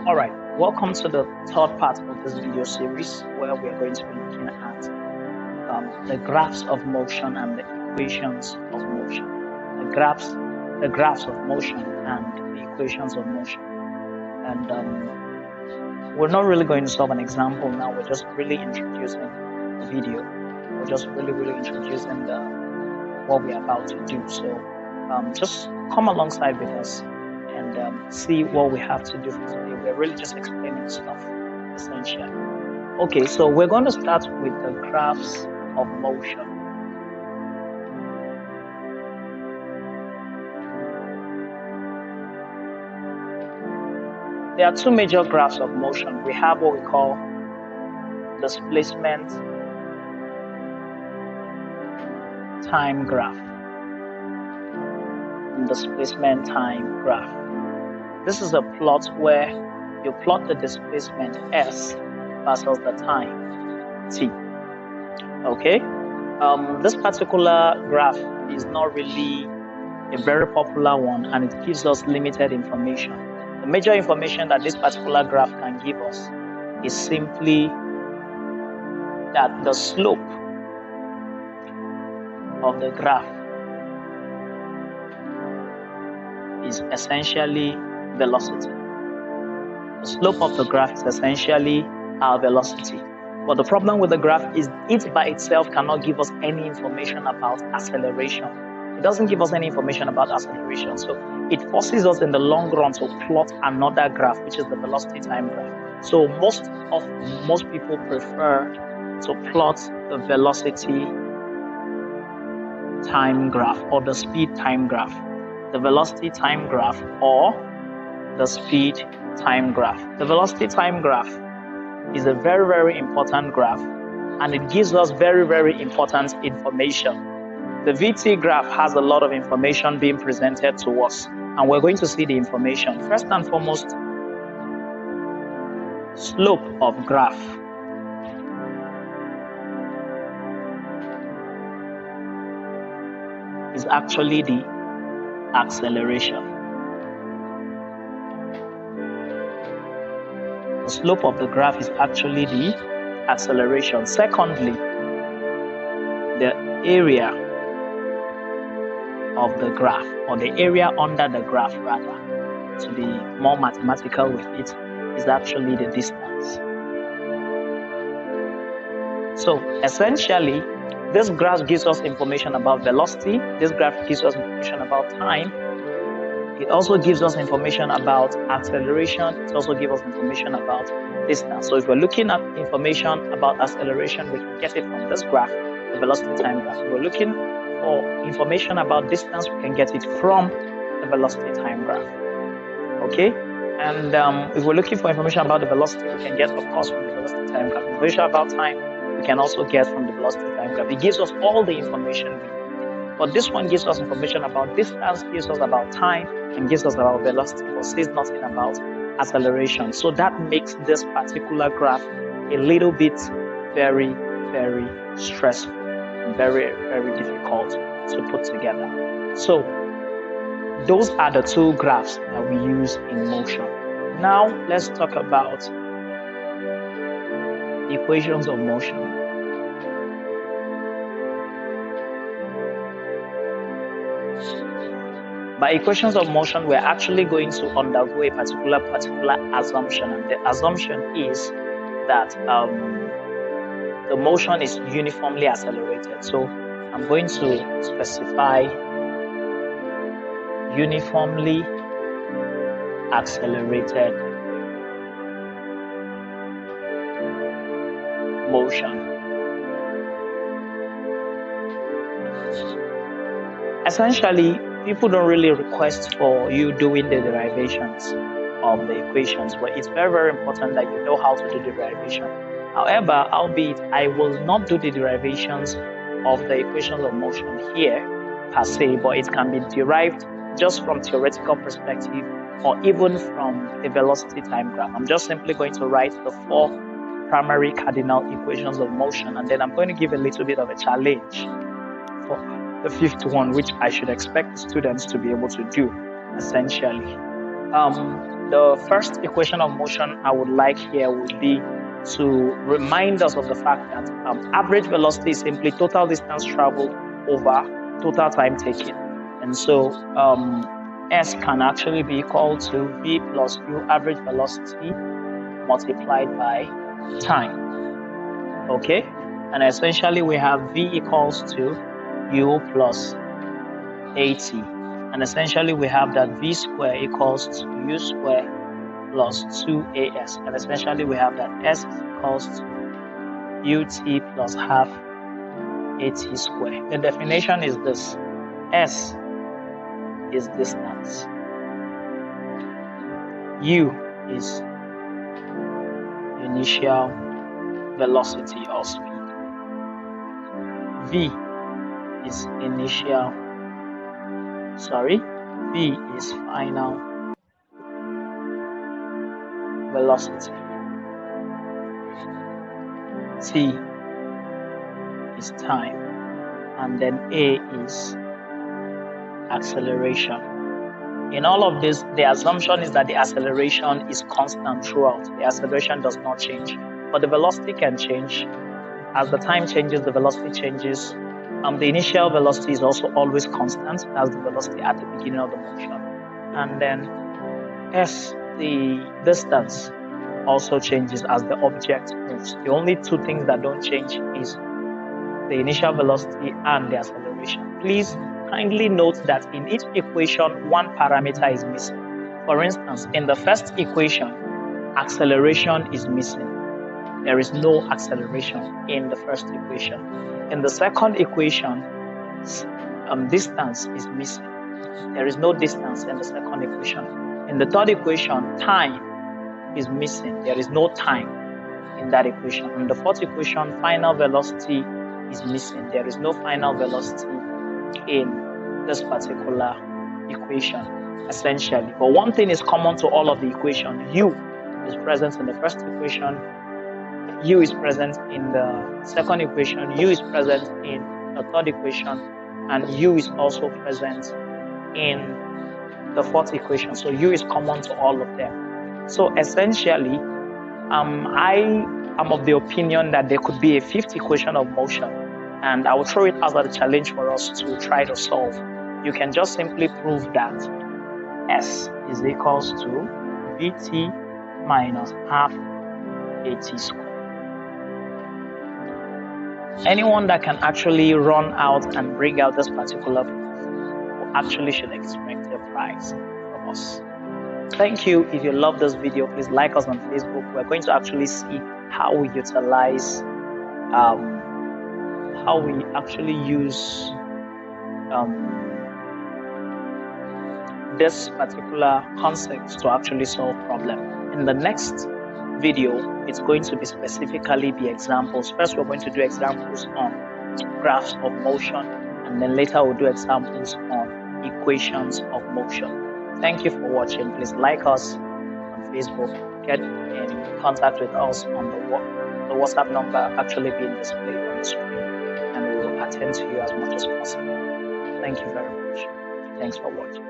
All right, welcome to the third part of this video series where we are going to be looking at the graphs of motion and the equations of motion. The graphs of motion and the equations of motion. And we're not really going to solve an example now. We're just really introducing the video. We're just really introducing what we're about to do. So just come alongside with us and see what we have to do for today. We're really just explaining stuff, essentially. Okay, so we're going to start with the graphs of motion. There are two major graphs of motion. We have what we call displacement time graph and displacement time graph. This is a plot where you plot the displacement S versus the time T. Okay, this particular graph is not really a very popular one, and it gives us limited information. The major information that this particular graph can give us is simply that the slope of the graph is essentially velocity. The slope of the graph is essentially our velocity. But the problem with the graph is it by itself cannot give us any information about acceleration. It doesn't give us any information about acceleration. So it forces us in the long run to plot another graph, which is the velocity time graph. So most people prefer to plot the velocity time graph or the speed time graph. The velocity time graph or the speed time graph. The velocity time graph is a very important graph, and it gives us very important information. The VT graph has a lot of information being presented to us, and we're going to see the information. First and foremost, slope of graph. Is actually the acceleration. The slope of the graph is actually the acceleration. Secondly, the area of the graph, or the area under the graph rather, to be more mathematical with it, is actually the distance. So essentially, this graph gives us information about velocity. This graph gives us information about time. It also gives us information about acceleration. It also gives us information about distance. So if we're looking at information about acceleration, we can get it from this graph, the velocity time graph. If we're looking for information about distance, we can get it from the velocity time graph. Okay? And if we're looking for information about the velocity, we can get, of course, from the velocity time graph. Information about time, we can also get from the velocity time graph. It gives us all the information we need. But this one gives us information about distance, gives us about time, and gives us about velocity, but says nothing about acceleration. So that makes this particular graph a little bit very stressful and very difficult to put together. So those are the two graphs that we use in motion. Now let's talk about the equations of motion. By equations of motion, we're actually going to undergo a particular assumption, and the assumption is that the motion is uniformly accelerated. So I'm going to specify uniformly accelerated motion. Essentially, people don't really request for you doing the derivations of the equations, but it's very important that you know how to do the derivation. However, albeit I will not do the derivations of the equations of motion here per se, but it can be derived just from theoretical perspective or even from a velocity time graph. I'm just simply going to write the 4 primary cardinal equations of motion, and then I'm going to give a little bit of a challenge for the 5th one, which I should expect the students to be able to do, essentially. The first equation of motion I would like here would be to remind us of the fact that average velocity is simply total distance traveled over total time taken. And so S can actually be equal to V plus U average velocity multiplied by time. Okay? And essentially we have V equals to U plus AT. And essentially we have that V square equals to U square plus 2AS. And essentially we have that S equals to UT plus half AT square. The definition is this. S is distance. U is initial velocity or speed. V is final velocity. T is time, and then A is acceleration. In all of this, the assumption is that the acceleration is constant throughout. The acceleration does not change, but the velocity can change. As the time changes, the velocity changes. The initial velocity is also always constant, as the velocity at the beginning of the motion. And then S, the distance, also changes as the object moves. The only two things that don't change is the initial velocity and the acceleration. Please kindly note that in each equation, one parameter is missing. For instance, in the first equation, acceleration is missing. There is no acceleration in the first equation. In the second equation, distance is missing. There is no distance in the second equation. In the third equation, time is missing. There is no time in that equation. In the fourth equation, final velocity is missing. There is no final velocity in this particular equation, essentially. But one thing is common to all of the equations. U is present in the first equation, U is present in the second equation, U is present in the third equation, and U is also present in the fourth equation. So U is common to all of them. So essentially, I am of the opinion that there could be a fifth equation of motion, and I will throw it as a challenge for us to try to solve. You can just simply prove that S is equals to Vt minus half AT squared. Anyone that can actually run out and bring out this particular proof actually should expect a prize from us. Thank you. If you love this video, please like us on Facebook. We're going to actually see how we utilize, how we actually use this particular concept to actually solve problem. In the next video, it's going to be specifically the examples. First, we're going to do examples on graphs of motion, and then later we'll do examples on equations of motion. Thank you for watching. Please like us on Facebook, get in contact with us on the WhatsApp number actually being displayed on the screen, and we will attend to you as much as possible. Thank you very much. Thanks for watching.